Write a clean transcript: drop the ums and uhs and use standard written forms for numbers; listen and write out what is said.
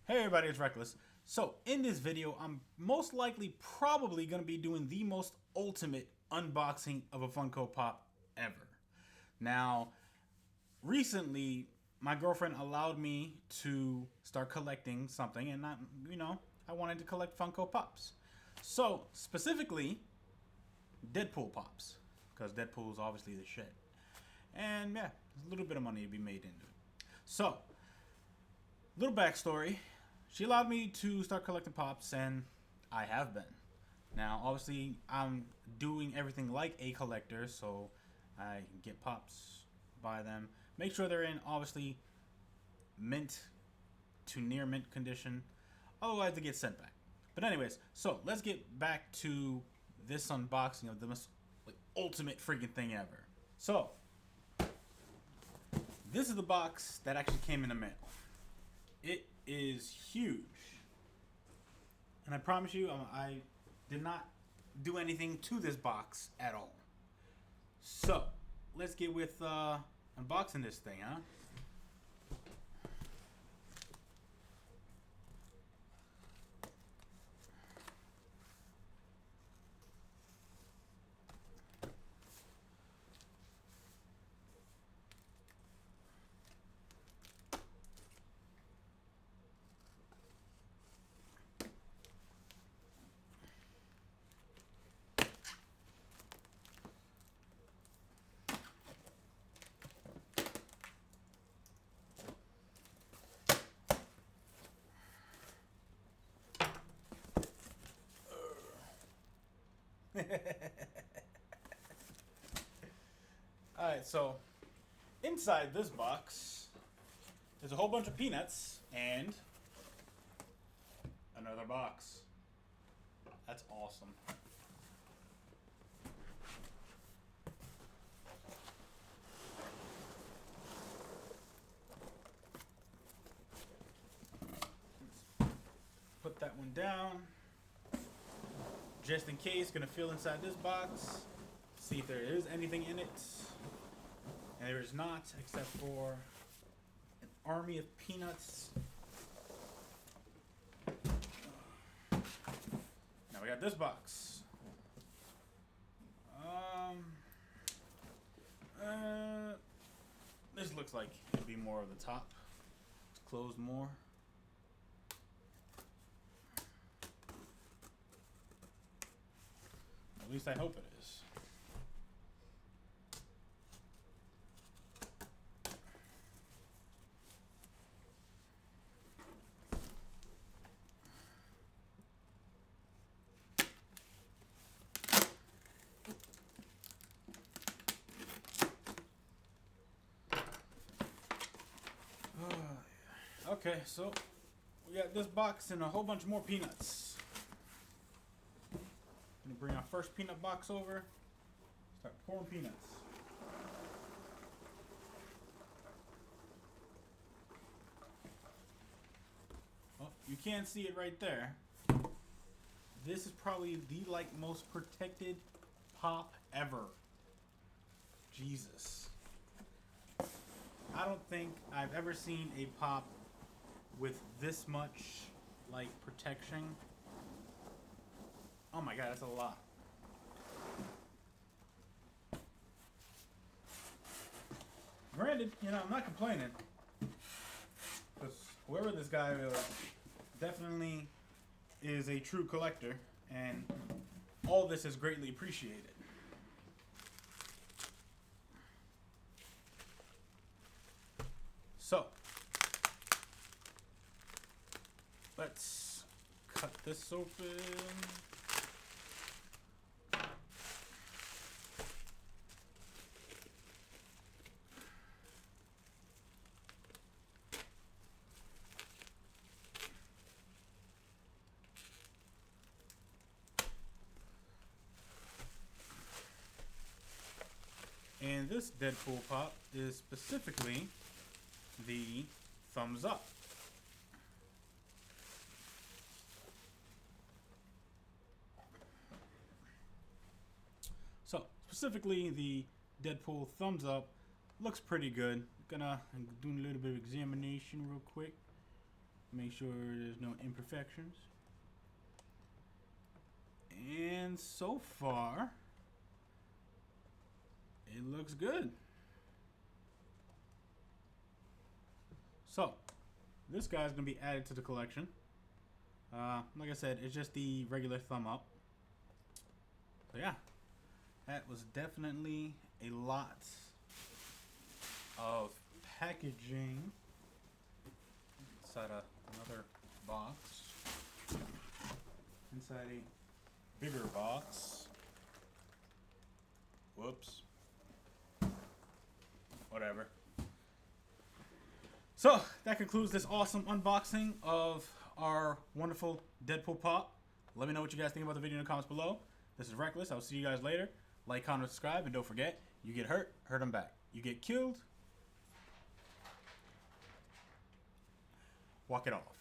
Hey everybody, it's Reckless. So in this video, I'm most likely probably going to be doing the most ultimate unboxing of a Funko Pop ever. Now, recently, my girlfriend allowed me to start collecting something, and I wanted to collect Funko Pops. So, specifically, Deadpool Pops, because Deadpool is obviously the shit. And yeah, there's a little bit of money to be made into it. So, little backstory. She allowed me to start collecting pops, and I have been. Now, obviously, I'm doing everything like a collector, so I get pops, buy them, make sure they're in, obviously, mint to near mint condition, otherwise they get sent back. But anyways, so let's get back to this unboxing of the most ultimate freaking thing ever. So, this is the box that actually came in the mail. It is huge, and I promise you, I did not do anything to this box at all. So let's get with unboxing this thing, huh? Alright, so inside this box there's a whole bunch of peanuts and another box. That's awesome. Put that one down. Just in case, gonna feel inside this box, see if there is anything in it. And there is not, except for an army of peanuts. Now we got this box. This looks like it'd be more of the top. It's closed more. At least I hope it is. Okay, so we got this box and a whole bunch more peanuts. Gonna bring our first peanut box over. Start pouring peanuts. Oh, you can't see it right there. This is probably the most protected pop ever. Jesus. I don't think I've ever seen a pop with this much protection. Oh my god, that's a lot. Granted, I'm not complaining, because whoever this guy definitely is a true collector, and all this is greatly appreciated. So, let's cut this open. And this Deadpool pop is specifically the thumbs up. So, specifically the Deadpool thumbs up looks pretty good. Gonna do a little bit of examination real quick. Make sure there's no imperfections. And so far, it looks good. So, this guy's going to be added to the collection. Like I said, it's just the regular thumb up. So yeah, that was definitely a lot of packaging inside another box. Inside a bigger box. Whoops. Whatever. So, that concludes this awesome unboxing of our wonderful Deadpool Pop. Let me know what you guys think about the video in the comments below. This is Reckless. I'll see you guys later. Like, comment, subscribe, and don't forget, you get hurt, hurt them back. You get killed, walk it off.